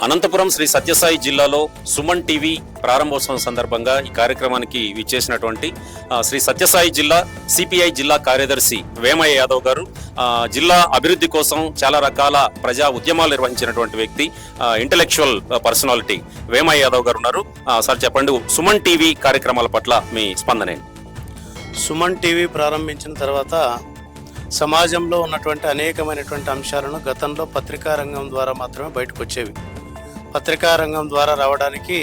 అనంతపురం శ్రీ సత్యసాయి జిల్లాలో సుమన్ టీవీ ప్రారంభోత్సవం సందర్భంగా ఈ కార్యక్రమానికి విచ్చేసినటువంటి శ్రీ సత్యసాయి జిల్లా సిపిఐ జిల్లా కార్యదర్శి వేమయ్య యాదవ్ గారు జిల్లా అభివృద్ధి కోసం చాలా రకాల ప్రజా ఉద్యమాలు నిర్వహించినటువంటి వ్యక్తి, ఇంటెలెక్చువల్ పర్సనాలిటీ వేమయ్య యాదవ్ గారు ఉన్నారు. సార్ చెప్పండి, సుమన్ టీవీ కార్యక్రమాల పట్ల మీ స్పందన. సుమన్ టీవీ ప్రారంభించిన తర్వాత సమాజంలో ఉన్నటువంటి అనేకమైనటువంటి అంశాలను గతంలో పత్రికా రంగం ద్వారా మాత్రమే బయటకు వచ్చేవి. పత్రికా రంగం ద్వారా రావడానికి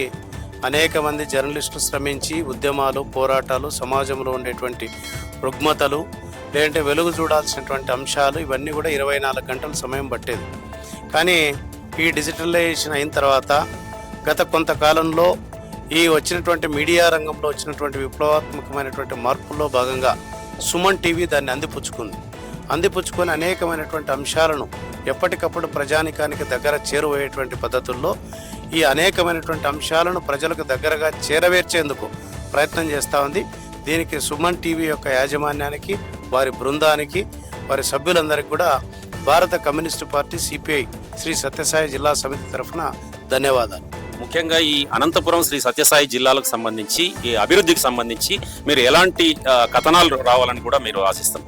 అనేక మంది జర్నలిస్టులు శ్రమించి ఉద్యమాలు, పోరాటాలు, సమాజంలో ఉండేటువంటి రుగ్మతలు, లేదంటే వెలుగు చూడాల్సినటువంటి అంశాలు ఇవన్నీ కూడా 24 గంటల సమయం పట్టేది. కానీ ఈ డిజిటలైజేషన్ అయిన తర్వాత గత కొంతకాలంలో ఈ వచ్చినటువంటి మీడియా రంగంలో వచ్చినటువంటి విప్లవాత్మకమైనటువంటి మార్పుల్లో భాగంగా సుమన్ టీవీ దాన్ని అందిపుచ్చుకొని అనేకమైనటువంటి అంశాలను ఎప్పటికప్పుడు ప్రజానికానికి దగ్గర చేరువయ్యేటువంటి పద్ధతుల్లో ఈ అనేకమైనటువంటి అంశాలను ప్రజలకు దగ్గరగా చేరవేర్చేందుకు ప్రయత్నం చేస్తూ ఉంది. దీనికి సుమన్ టీవీ యొక్క యాజమాన్యానికి, వారి బృందానికి, వారి సభ్యులందరికీ కూడా భారత communist party CPI Shri Sathya Sai సమితి తరఫున ధన్యవాదాలు. ముఖ్యంగా ఈ అనంతపురం శ్రీ సత్యసాయి జిల్లాలకు సంబంధించి, ఈ అభివృద్ధికి సంబంధించి మీరు ఎలాంటి కథనాలు రావాలని కూడా మీరు ఆశిస్తాం?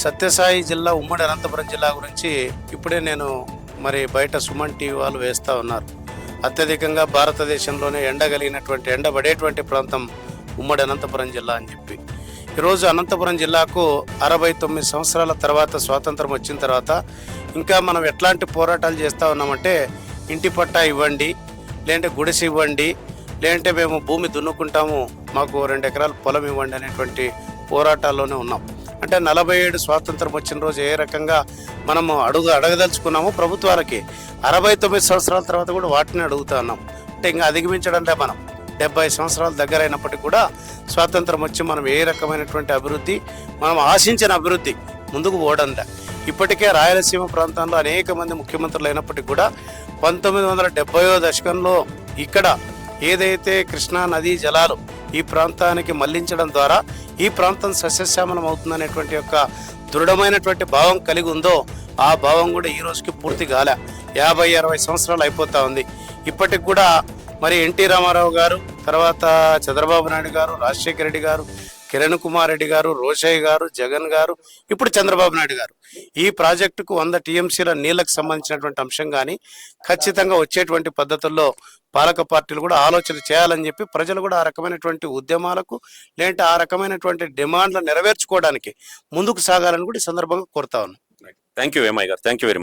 సత్యసాయి జిల్లా, ఉమ్మడి అనంతపురం జిల్లా గురించి ఇప్పుడే నేను బయట సుమన్ టీవీ వాళ్ళు వేస్తూ ఉన్నారు. అత్యధికంగా భారతదేశంలోనే ఎండబడేటువంటి ప్రాంతం ఉమ్మడి అనంతపురం జిల్లా అని చెప్పి. ఈరోజు అనంతపురం జిల్లాకు 69 సంవత్సరాల తర్వాత స్వాతంత్రం వచ్చిన తర్వాత ఇంకా మనం ఎట్లాంటి పోరాటాలు చేస్తూ ఉన్నామంటే, ఇంటి పట్టా ఇవ్వండి, లేదంటే గుడిసె ఇవ్వండి, లేదంటే మేము భూమి దున్నుకుంటాము, మాకు 2 ఎకరాల పొలం ఇవ్వండి అనేటువంటి పోరాటాల్లోనే ఉన్నాం. అంటే 47 స్వాతంత్రం వచ్చిన రోజు ఏ రకంగా మనము అడగదలుచుకున్నాము ప్రభుత్వాలకి, 69 సంవత్సరాల తర్వాత కూడా వాటిని అడుగుతా ఉన్నాం. అంటే ఇంకా అధిగమించడంటే మనం 70 సంవత్సరాల దగ్గర అయినప్పటికీ కూడా స్వాతంత్రం వచ్చి మనం ఏ రకమైనటువంటి అభివృద్ధి, మనం ఆశించిన అభివృద్ధి ముందుకు పోవడంలే. ఇప్పటికే రాయలసీమ ప్రాంతంలో అనేక మంది ముఖ్యమంత్రులు అయినప్పటికీ కూడా 1970వ దశకంలో ఇక్కడ ఏదైతే కృష్ణా నదీ జలాలు ఈ ప్రాంతానికి మళ్లించడం ద్వారా ఈ ప్రాంతం సస్యశ్యామలం అవుతుందనేటువంటి యొక్క దృఢమైనటువంటి భావం కలిగి ఉందో, ఆ భావం కూడా ఈ రోజుకి పూర్తి కాలే. 50-60 సంవత్సరాలు అయిపోతా ఉంది. ఇప్పటికి కూడా ఎన్టీ రామారావు గారు, తర్వాత చంద్రబాబు నాయుడు గారు, రాజశేఖర రెడ్డి గారు, కిరణ్ కుమార్ రెడ్డి గారు, రోషయ్య గారు, జగన్ గారు, ఇప్పుడు చంద్రబాబు నాయుడు గారు ఈ ప్రాజెక్టుకు 100 టీఎంసీల నీళ్లకు సంబంధించినటువంటి అంశం కానీ ఖచ్చితంగా వచ్చేటువంటి పద్ధతుల్లో పాలక పార్టీలు కూడా ఆలోచన చేయాలని చెప్పి ప్రజలు కూడా ఆ రకమైనటువంటి ఉద్యమాలకు, లేదంటే ఆ రకమైనటువంటి డిమాండ్లు నెరవేర్చుకోవడానికి ముందుకు సాగాలని కూడా ఈ సందర్భంగా కోరుతా ఉన్నాం. థ్యాంక్ యూ వేమయ్య గారు, థ్యాంక్ యూ వెరీ మచ్.